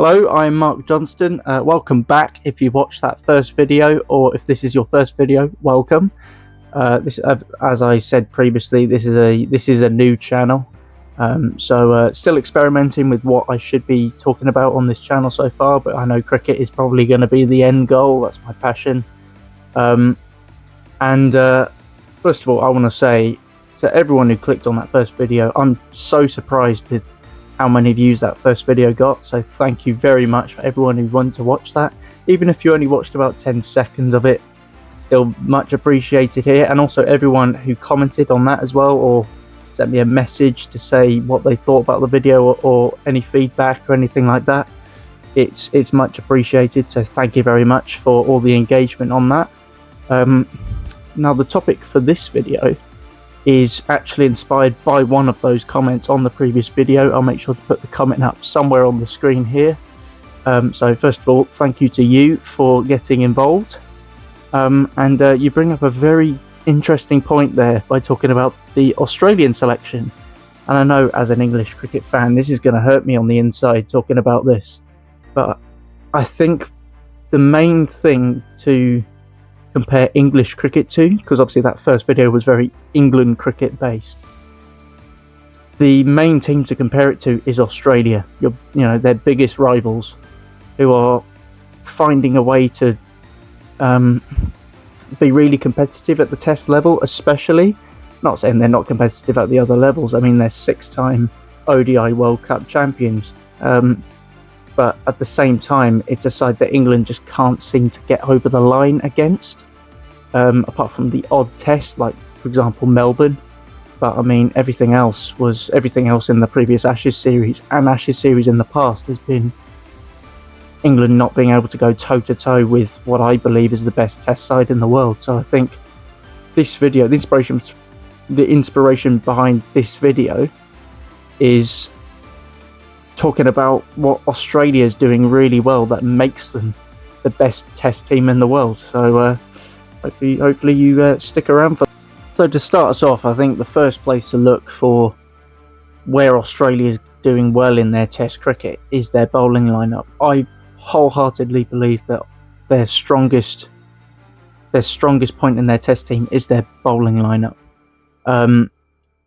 Hello, I'm Mark Johnston. Welcome back if you watched that first video, or if this is your first video, welcome. As I said previously, this is a new channel, so still experimenting with what I should be talking about on this channel so far. But I know cricket is probably going to be the end goal. That's my passion. First of all, I want to say to everyone who clicked on that first video, I'm so surprised with how many views that first video got, so thank you very much for everyone who wanted to watch that. Even if you only watched about 10 seconds of it, still much appreciated here. And also everyone who commented on that as well, or sent me a message to say what they thought about the video, or any feedback or anything like that. It's much appreciated, so thank you very much for all the engagement on that. Now the topic for this video is actually inspired by one of those comments on the previous video. I'll make sure to put the comment up somewhere on the screen here. So first of all, thank you to you for getting involved. You bring up a very interesting point there by talking about the Australian selection. And I know as an English cricket fan, this is going to hurt me on the inside talking about this. But I think the main thing to compare English cricket to, because obviously that first video was very England cricket based, the main team to compare it to is Australia. Their biggest rivals, who are finding a way to be really competitive at the test level, especially. Not saying they're not competitive at the other levels. I mean, they're 6-time ODI World Cup champions, but at the same time, it's a side that England just can't seem to get over the line against, apart from the odd test, like for example Melbourne. But I mean, everything else in the previous Ashes series and Ashes series in the past has been England not being able to go toe to toe with what I believe is the best test side in the world. So I think this video, the inspiration behind this video is talking about what Australia is doing really well that makes them the best test team in the world. So hopefully you stick around for that. So to start us off, I think the first place to look for where Australia is doing well in their test cricket is their bowling lineup. I wholeheartedly believe that their strongest point in their test team is their bowling lineup.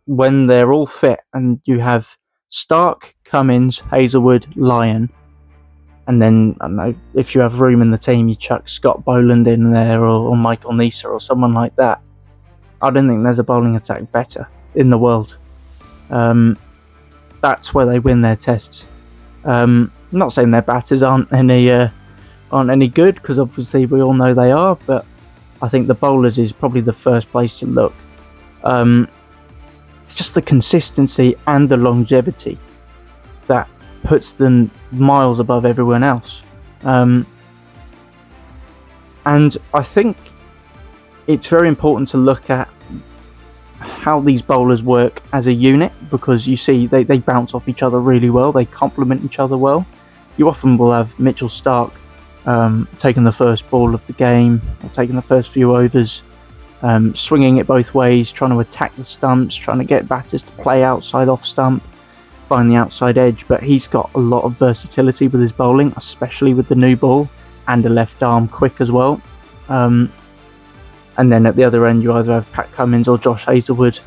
When they're all fit and you have Stark, Cummins, Hazlewood, Lyon, and then, I don't know, if you have room in the team, you chuck Scott Boland in there, or Michael Neser, or someone like that. I don't think there's a bowling attack better in the world. That's where they win their tests. I'm not saying their batters aren't any good, because obviously we all know they are, but I think the bowlers is probably the first place to look. It's just the consistency and the longevity that puts them miles above everyone else. And I think it's very important to look at how these bowlers work as a unit, because you see they bounce off each other really well, they complement each other well. You often will have Mitchell Stark taking the first ball of the game, or taking the first few overs, swinging it both ways, trying to attack the stumps, trying to get batters to play outside off stump, find the outside edge. But he's got a lot of versatility with his bowling, especially with the new ball, and a left arm quick as well. And then at the other end, you either have Pat Cummins or Josh Hazlewood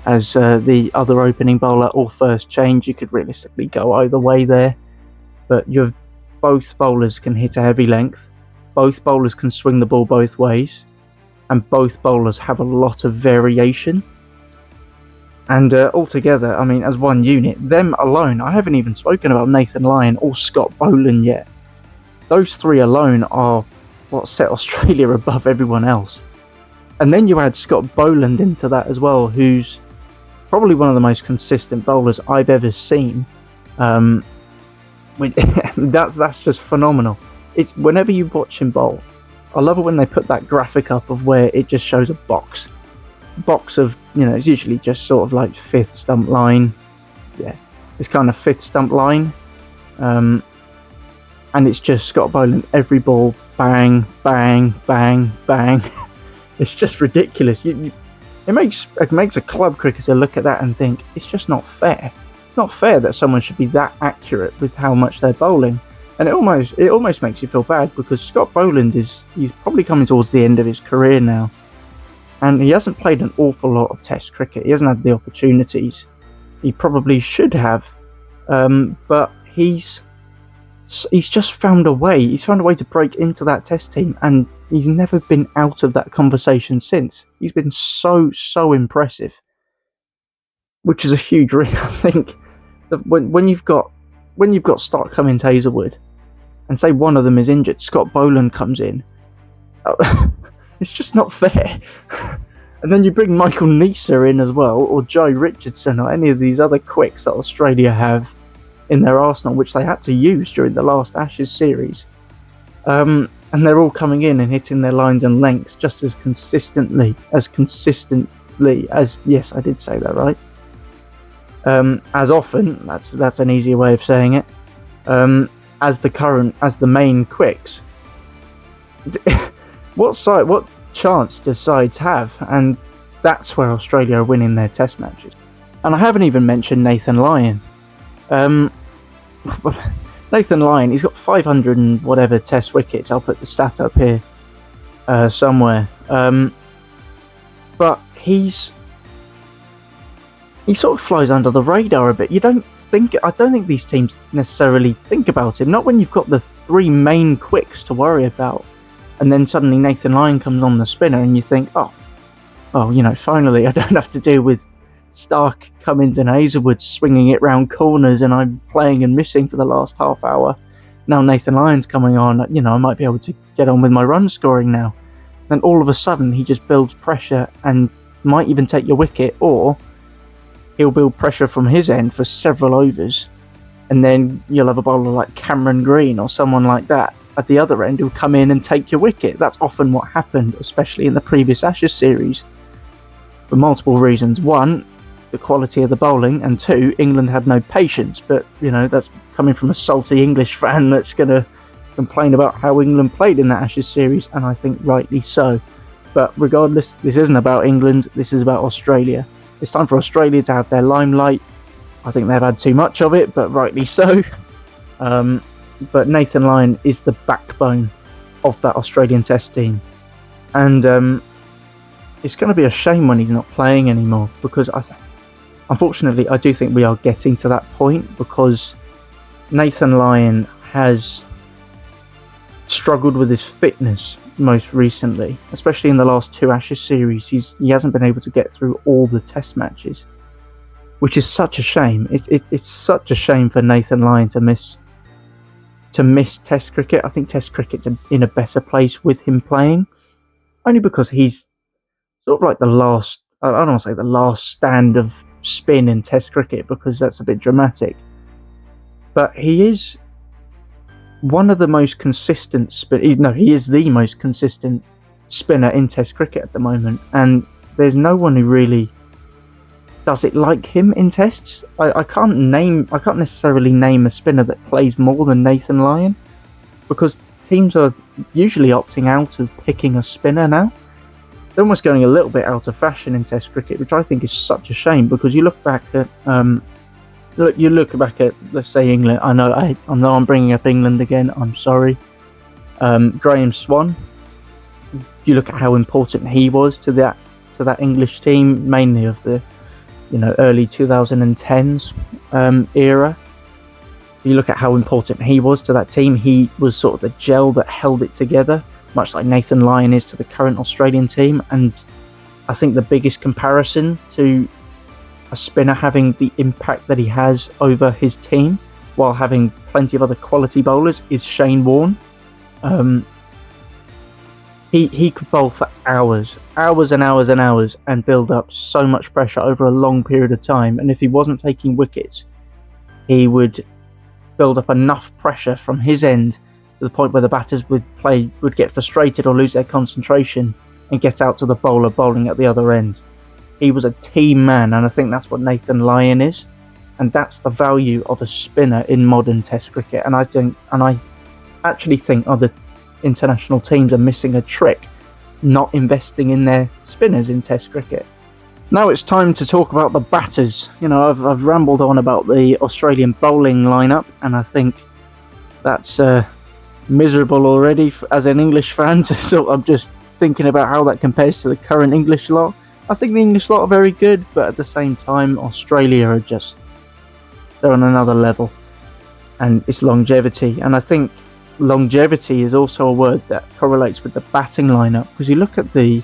as the other opening bowler, or first change. You could realistically go either way there, but you have both bowlers can hit a heavy length, both bowlers can swing the ball both ways, and both bowlers have a lot of variation. And altogether, I mean, as one unit, them alone, I haven't even spoken about Nathan Lyon or Scott Boland yet. Those three alone are what set Australia above everyone else. And then you add Scott Boland into that as well, who's probably one of the most consistent bowlers I've ever seen. That's just phenomenal. It's whenever you watch him bowl, I love it when they put that graphic up of where it just shows a box of, it's usually just sort of like fifth stump line. Yeah, it's kind of fifth stump line. And it's just Scott Boland, every ball, bang, bang, bang, bang. It's just ridiculous. It makes a club cricketer look at that and think, it's just not fair. It's not fair that someone should be that accurate with how much they're bowling. And it almost makes you feel bad because Scott Boland he's probably coming towards the end of his career now, and he hasn't played an awful lot of Test cricket. He hasn't had the opportunities he probably should have, but he's just found a way. He's found a way to break into that Test team, and he's never been out of that conversation since. He's been so impressive, which is a huge risk. I think that when you've got Stark Cummins, Hazelwood, and say one of them is injured, Scott Boland comes in. It's just not fair. And then you bring Michael Neser in as well, or Joe Richardson, or any of these other quicks that Australia have in their arsenal, which they had to use during the last Ashes series. And they're all coming in and hitting their lines and lengths just as consistently as, yes, I did say that right. As often, that's an easier way of saying it, as the main quicks. What chance do sides have? And that's where Australia are winning their Test matches. And I haven't even mentioned Nathan Lyon. Nathan Lyon, he's got 500 and whatever Test wickets. I'll put the stat up here somewhere. But he sort of flies under the radar a bit. I don't think these teams necessarily think about him. Not when you've got the three main quicks to worry about. And then suddenly Nathan Lyon comes on the spinner and you think, finally I don't have to deal with Stark, Cummins and Hazelwood swinging it round corners and I'm playing and missing for the last half hour. Now Nathan Lyon's coming on, I might be able to get on with my run scoring now. Then all of a sudden he just builds pressure and might even take your wicket, or he'll build pressure from his end for several overs, and then you'll have a bowler like Cameron Green or someone like that at the other end who'll come in and take your wicket. That's often what happened, especially in the previous Ashes series, for multiple reasons. One, the quality of the bowling, and two, England had no patience. But that's coming from a salty English fan that's going to complain about how England played in that Ashes series, and I think rightly so. But regardless, this isn't about England, this is about Australia. It's time for Australia to have their limelight. I think they've had too much of it, but rightly so. But Nathan Lyon is the backbone of that Australian Test team. And it's going to be a shame when he's not playing anymore, because unfortunately I do think we are getting to that point, because Nathan Lyon has struggled with his fitness most recently, especially in the last two Ashes series. He hasn't been able to get through all the Test matches, which is such a shame. It's such a shame for Nathan Lyon to miss Test cricket. I think Test cricket's in a better place with him playing, only because he's sort of like the last, I don't want to say the last stand of spin in Test cricket, because that's a bit dramatic, but he is one of the most consistent he is the most consistent spinner in Test cricket at the moment, and there's no one who really does it like him in Tests. I can't necessarily name a spinner that plays more than Nathan Lyon, because teams are usually opting out of picking a spinner now. They're almost going a little bit out of fashion in Test cricket, which I think is such a shame, because you look back at let's say England. I know I'm bringing up England again. I'm sorry. Graham Swann. You look at how important he was to that English team, mainly of the early 2010s era. You look at how important he was to that team. He was sort of the gel that held it together, much like Nathan Lyon is to the current Australian team. And I think the biggest comparison to a spinner having the impact that he has over his team while having plenty of other quality bowlers is Shane Warne. He could bowl for hours and hours and hours and build up so much pressure over a long period of time, and if he wasn't taking wickets, he would build up enough pressure from his end to the point where the batters would get frustrated or lose their concentration and get out to the bowler bowling at the other end. He was a team man, and I think that's what Nathan Lyon is, and that's the value of a spinner in modern Test cricket. And I actually think other international teams are missing a trick, not investing in their spinners in Test cricket. Now it's time to talk about the batters. I've rambled on about the Australian bowling lineup, and I think That's miserable already as an English fan. So I'm just thinking about how that compares to the current English lot. I think the English lot are very good, but at the same time, Australia are just, they're on another level. And it's longevity. And I think longevity is also a word that correlates with the batting lineup, because you look at the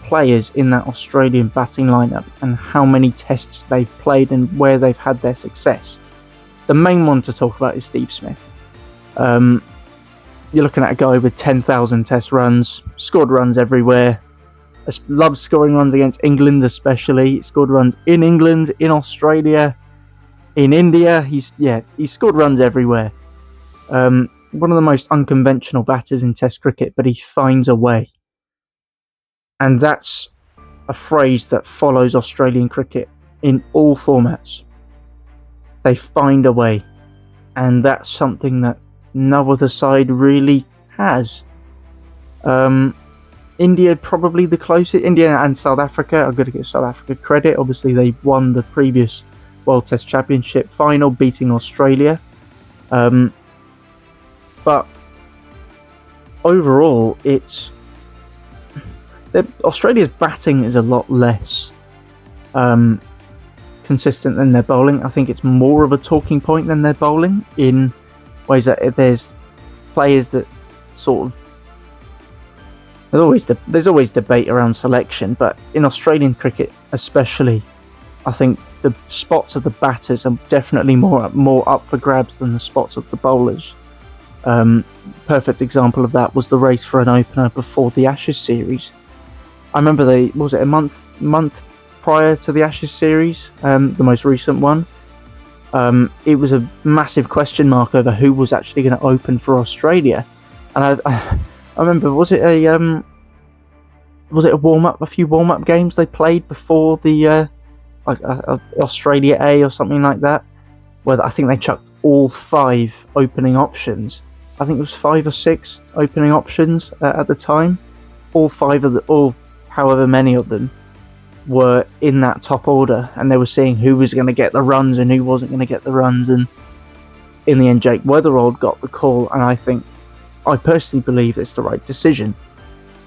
players in that Australian batting lineup and how many tests they've played and where they've had their success. The main one to talk about is Steve Smith. You're looking at a guy with 10,000 test runs, scored runs everywhere, loves scoring runs against England especially, scored runs in England, in Australia, in India. He's scored runs everywhere. One of the most unconventional batters in Test cricket, but he finds a way. And that's a phrase that follows Australian cricket in all formats. They find a way. And that's something that no other side really has. India probably the closest. India and South Africa. I've got to give South Africa credit. Obviously, they won the previous World Test Championship final, beating Australia. But overall, Australia's batting is a lot less consistent than their bowling. I think it's more of a talking point than their bowling, in ways that there's players that sort of, there's always debate around selection, but in Australian cricket especially, I think the spots of the batters are definitely more up for grabs than the spots of the bowlers. Perfect example of that was the race for an opener before the Ashes series. I remember was it a month prior to the Ashes series, the most recent one. It was a massive question mark over who was actually going to open for Australia, and I remember, was it a few warm up games they played before the Australia A or something like that, where I think they chucked all 5 opening options. I think it was 5 or 6 opening options at the time. All 5 of all however many of them were in that top order, and they were seeing who was going to get the runs and who wasn't going to get the runs. And in the end, Jake Weatherald got the call, and I personally believe it's the right decision.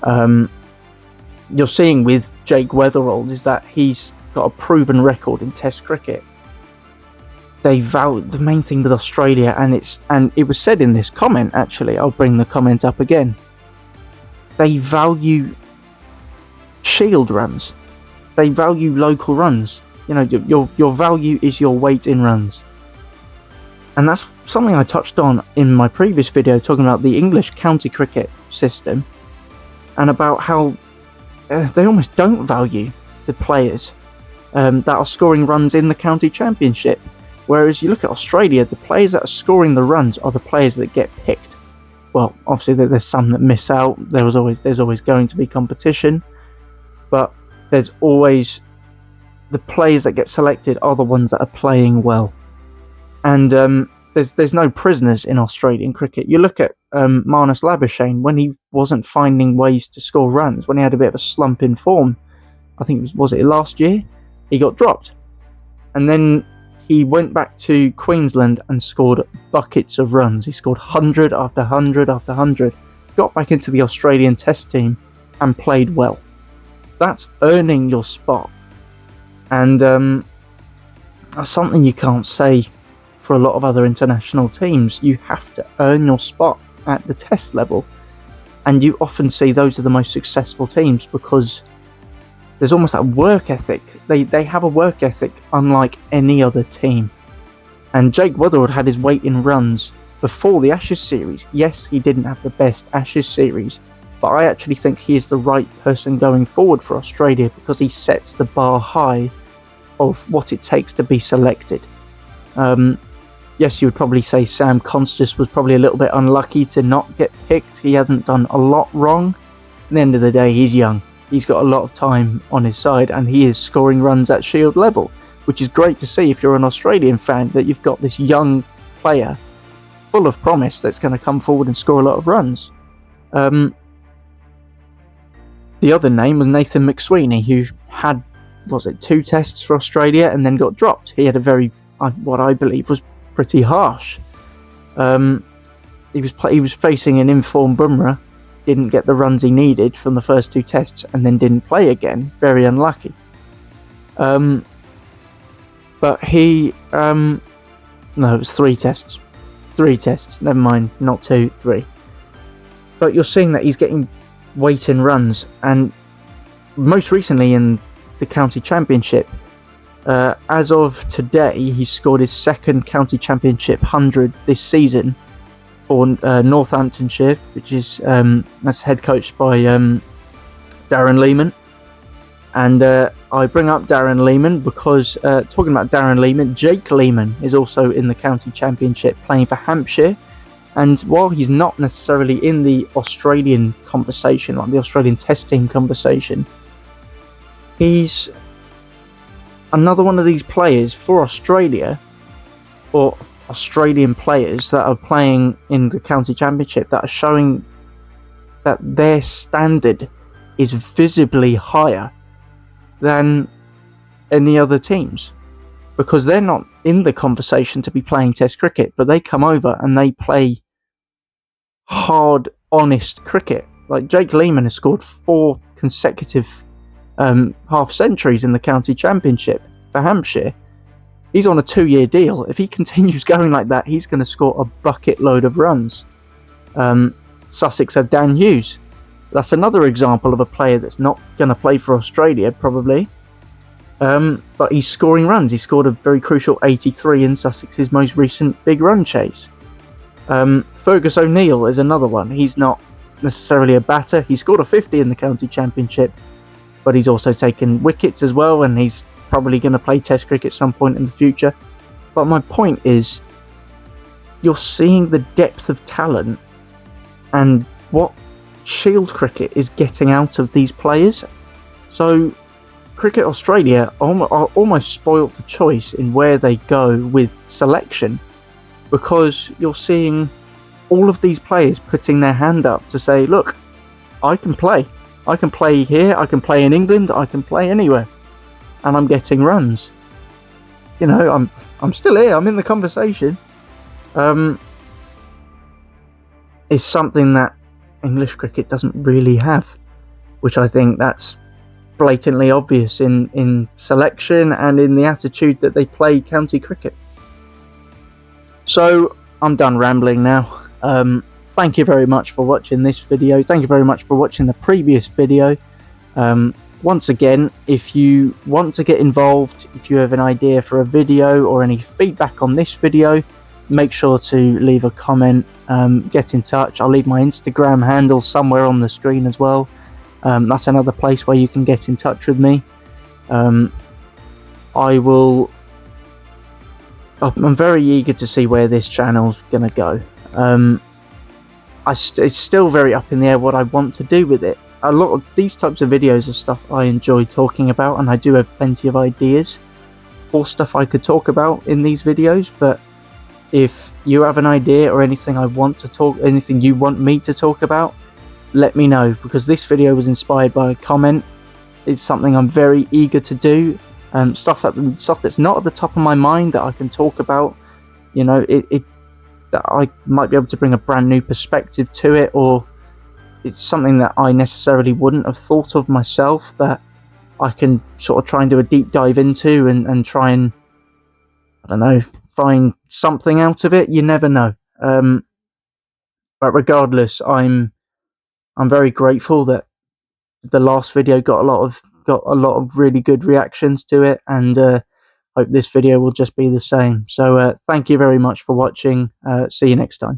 You're seeing with Jake Weatherald is that he's got a proven record in Test cricket. They value the main thing with Australia, and it was said in this comment. Actually, I'll bring the comment up again. They value shield runs. They value local runs. You know, your value is your weight in runs, and that's something I touched on in my previous video, talking about the English county cricket system, and about how they almost don't value the players that are scoring runs in the county championship. Whereas you look at Australia, the players that are scoring the runs are the players that get picked. Well, obviously there's some that miss out. There's always going to be competition, but there's always the players that get selected are the ones that are playing well. And there's no prisoners in Australian cricket. You look at Marnus Labuschagne, when he wasn't finding ways to score runs, when he had a bit of a slump in form, I think was it last year, he got dropped, and then he went back to Queensland and scored buckets of runs. He scored 100 after 100 after 100, got back into the Australian Test team and played well. That's earning your spot, and that's something you can't say for a lot of other international teams. You have to earn your spot at the Test level, and you often see those are the most successful teams because there's almost that work ethic. They have a work ethic unlike any other team. And Jake Weatherald had his weight in runs before the Ashes series. Yes, he didn't have the best Ashes series, but I actually think he is the right person going forward for Australia because he sets the bar high of what it takes to be selected. Yes, you would probably say Sam Constas was probably a little bit unlucky to not get picked. He hasn't done a lot wrong. At the end of the day, he's young. He's got a lot of time on his side, and he is scoring runs at Shield level, which is great to see if you're an Australian fan, that you've got this young player full of promise that's going to come forward and score a lot of runs. The other name was Nathan McSweeney, who had, 2 tests for Australia and then got dropped. He had a very, what I believe was pretty harsh He was facing an informed Bumrah, didn't get the runs he needed from the first 2 tests, and then didn't play again. Very unlucky. But he no, it was 3 tests. 3 tests. Never mind, not 2, 3. But you're seeing that he's getting weight in runs, and most recently in the county championship, as of today, he scored his 2nd county championship 100 this season for Northamptonshire, which is that's head coached by Darren Lehman. And I bring up Darren Lehman because, talking about Darren Lehman, Jake Lehman is also in the county championship playing for Hampshire. And while he's not necessarily in the Australian conversation, like the Australian test team conversation, he's another one of these players for Australia, or Australian players that are playing in the county championship, that are showing that their standard is visibly higher than any other teams, because they're not in the conversation to be playing test cricket, but they come over and they play hard, honest cricket. Like Jake Lehman has scored 4 consecutive half centuries in the county championship for Hampshire. He's on a 2-year deal. If he continues going like that, he's going to score a bucket load of runs. Sussex have Dan Hughes. That's another example of a player that's not going to play for Australia, probably. But he's scoring runs. He scored a very crucial 83 in Sussex's most recent big run chase. Fergus O'Neill is another one. He's not necessarily a batter. He scored a 50 in the county championship, but he's also taken wickets as well, and he's probably going to play test cricket at some point in the future. But my point is, you're seeing the depth of talent and what Shield cricket is getting out of these players. So Cricket Australia are almost spoilt for choice in where they go with selection, because you're seeing all of these players putting their hand up to say, look, I can play here, I can play in England, I can play anywhere, and I'm getting runs. You know, I'm still here, I'm in the conversation. It's something that English cricket doesn't really have, which I think that's blatantly obvious in selection and in the attitude that they play county cricket. So I'm done rambling now. Thank you very much for watching this video. Thank you very much for watching the previous video. Once again, if you want to get involved, if you have an idea for a video or any feedback on this video, make sure to leave a comment, get in touch. I'll leave my Instagram handle somewhere on the screen as well. That's another place where you can get in touch with me. I'm very eager to see where this channel's gonna go. It's still very up in the air what I want to do with it. A lot of these types of videos are stuff I enjoy talking about, and I do have plenty of ideas for stuff I could talk about in these videos. But if you have an idea or anything anything you want me to talk about, let me know, because this video was inspired by a comment. It's something I'm very eager to do. Stuff that's not at the top of my mind that I can talk about. You know, that I might be able to bring a brand new perspective to it, or it's something that I necessarily wouldn't have thought of myself, that I can sort of try and do a deep dive into and try and, I don't know, find something out of it. You never know. But regardless, I'm very grateful that the last video got a lot of really good reactions to it, and hope this video will just be the same. So thank you very much for watching. See you next time.